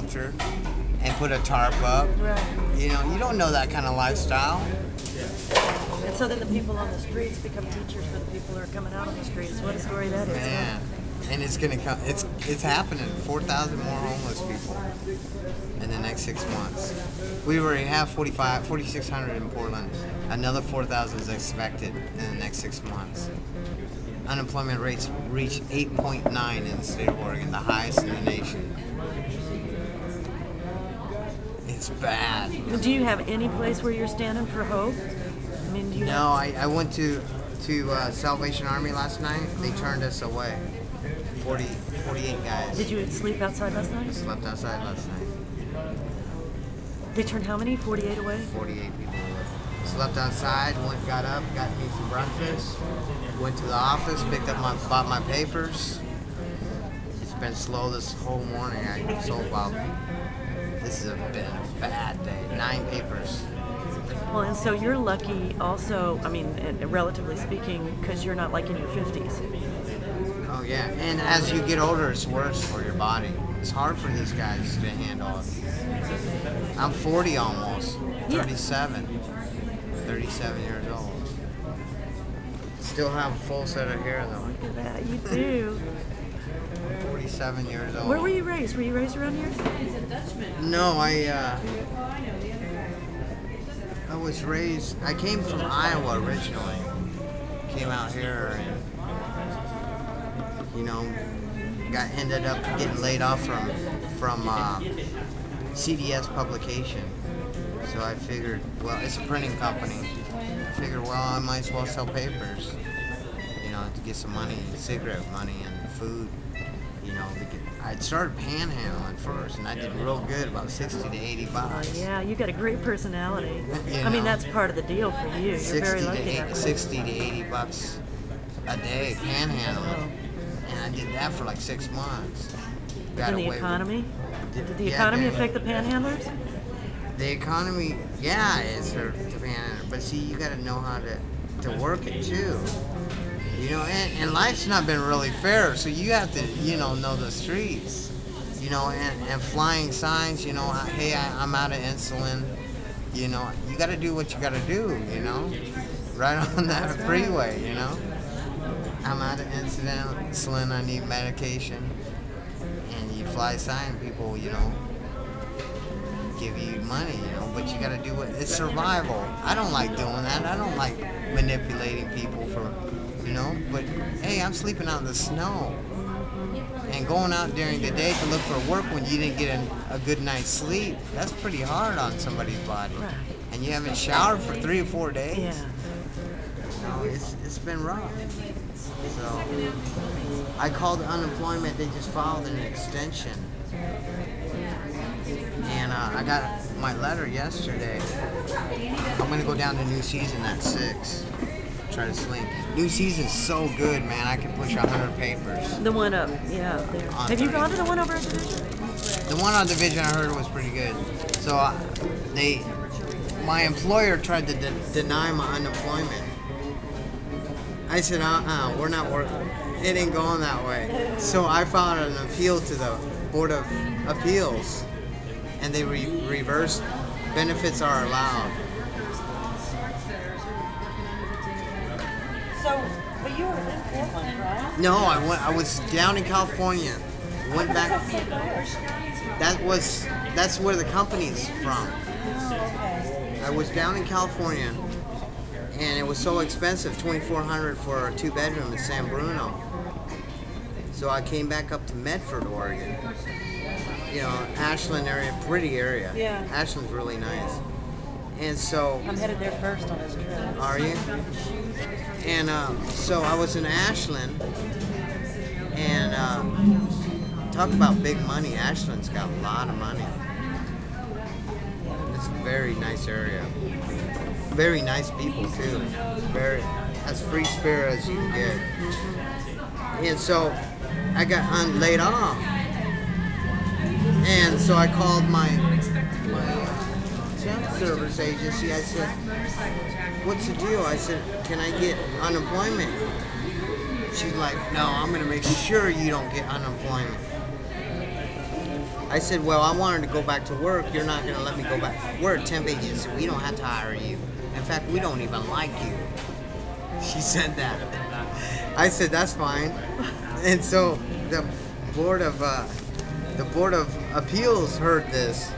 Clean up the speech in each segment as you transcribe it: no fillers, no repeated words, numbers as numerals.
shelter and put a tarp up. Right. You know, you don't know that kind of lifestyle. And so then the people on the streets become teachers for the people who are coming out on the streets. What a story that is. Man. And it's gonna come. It's happening. 4,000 more homeless people in the next 6 months. We already have 4,600 in Portland. Another 4,000 is expected in the next 6 months. Unemployment rates reach 8.9 in the state of Oregon, the highest in the nation. It's bad. Do you have any place where you're standing for hope? I mean, do you No, I went to Salvation Army last night. They turned us away. 48 guys. Did you sleep outside last night? Slept outside last night. They turned how many? 48 away? 48 people. Slept outside, got up, got me some breakfast, went to the office, bought my papers. It's been slow this whole morning. I sold about, this has been a bad day. 9 papers. Well, and so you're lucky also, I mean, relatively speaking, because you're not like in your 50s. Oh yeah, and as you get older, it's worse for your body. It's hard for these guys to handle it. I'm 40 almost, 37. 37 years old. Still have a full set of hair though. Look at that, you do. 47 years old. Where were you raised? Were you raised around here? No, I was raised, I came from Iowa originally. Came out here and, you know, ended up getting laid off from CDS publication. So I figured, well, it's a printing company. I figured, well, I might as well sell papers, you know, to get some money, cigarette money and food, you know. I'd started panhandling first, and I did real good, about 60 to 80 bucks. Yeah, you got a great personality. You I mean, know, that's part of the deal for you. You're very lucky. 60 to 80 bucks a day panhandling, and I did that for like 6 months. And the economy? Did the economy affect the panhandlers? The economy, yeah, it's hurt the panhandler, but see, you got to know how to work it too. You know, and life's not been really fair, so you have to, you know the streets, you know, and flying signs, you know, hey, I'm out of insulin, you know, you got to do what you got to do, you know, right on that freeway, you know. I'm out of insulin, I need medication, and you fly sign, people, you know, give you money, you know, but you got to do it's survival. I don't like doing that. I don't like manipulating people for, you know, but hey, I'm sleeping out in the snow and going out during the day to look for work when you didn't get a good night's sleep. That's pretty hard on somebody's body. Right. And you haven't showered for 3 or 4 days. Yeah. You know, it's been rough. So I called unemployment. They just filed an extension. And I got my letter yesterday. I'm going to go down to New Season at 6. Try to sleep. New Season's so good, man. I can push 100 papers. The one up, yeah. There. Have you gone to the one over at Division? The one on Division I heard was pretty good. So my employer tried to deny my unemployment. I said, we're not working. It ain't going that way. So I filed an appeal to the Board of Appeals, and they reversed. Benefits are allowed. So, but you were in Portland, right? No, I was down in California. Went back. That's where the company's from. Oh, okay. I was down in California, and it was so expensive, $2,400 for a 2-bedroom in San Bruno. So I came back up to Medford, Oregon. You know, Ashland area, pretty area. Yeah. Ashland's really nice. And so. I'm headed there first on this trip. Are you? And so I was in Ashland, and talk about big money. Ashland's got a lot of money. It's a very nice area. Very nice people too. Very as free spirit as you can get. And so I got laid off. And so I called my temp service agency. I said, what's the deal? I said, can I get unemployment? She's like, no, I'm going to make sure you don't get unemployment. I said, well, I wanted to go back to work. You're not going to let me go back. We're a temp agency. We don't have to hire you. In fact, we don't even like you. She said that. I said, that's fine. And so the board of appeals heard this.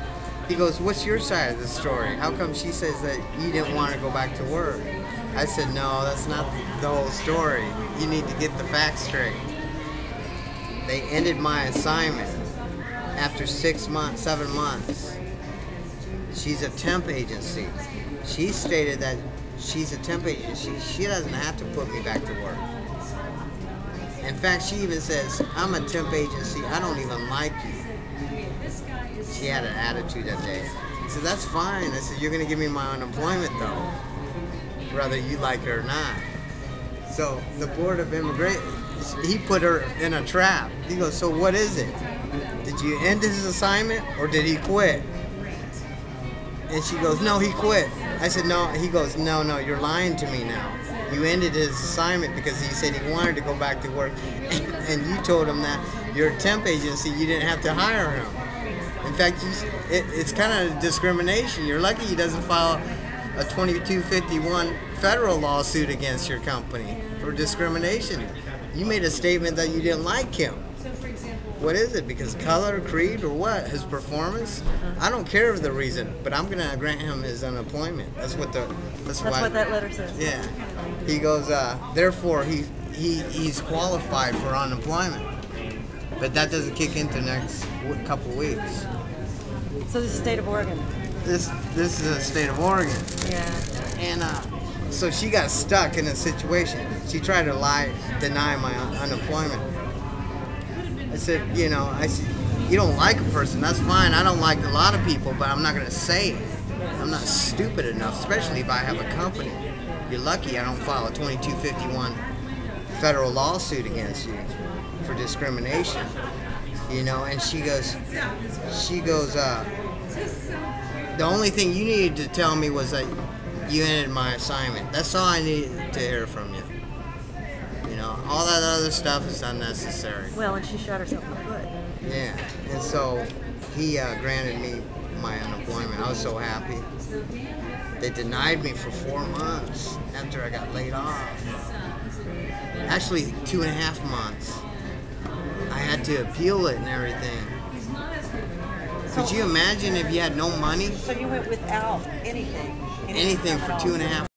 He goes, what's your side of the story? How come she says that you didn't want to go back to work? I said, no, that's not the whole story. You need to get the facts straight. They ended my assignment after 7 months. She's a temp agency. She stated that she's a temp agency. She doesn't have to put me back to work. In fact, she even says, I'm a temp agency. I don't even like you. She had an attitude that day. I said, that's fine. I said, you're going to give me my unemployment, though, whether you like it or not. So the Board of Immigration, he put her in a trap. He goes, so what is it? Did you end his assignment or did he quit? And she goes, no, he quit. I said, no. He goes, no, you're lying to me now. You ended his assignment because he said he wanted to go back to work. And you told him that you're a temp agency, you didn't have to hire him. In fact, it's kind of discrimination. You're lucky he doesn't file a 2251 federal lawsuit against your company for discrimination. You made a statement that you didn't like him. What is it? Because color, creed, or what? His performance? I don't care of the reason, but I'm gonna grant him his unemployment. That's what that letter says. Yeah. He goes, therefore he's qualified for unemployment. But that doesn't kick into next couple weeks. So this is the state of Oregon. This is the state of Oregon. Yeah. And so she got stuck in a situation. She tried to deny my unemployment. I said, you don't like a person, that's fine. I don't like a lot of people, but I'm not going to say it. I'm not stupid enough, especially if I have a company. You're lucky I don't file a 2251 federal lawsuit against you for discrimination. And she goes, the only thing you needed to tell me was that you ended my assignment. That's all I needed to hear from you. All that other stuff is unnecessary. Well, and she shot herself in the foot. Yeah, and so he granted me my unemployment. I was so happy. They denied me for 4 months after I got laid off. Actually, 2.5 months. I had to appeal it and everything. Could you imagine if you had no money? So you went without anything? Anything for 2.5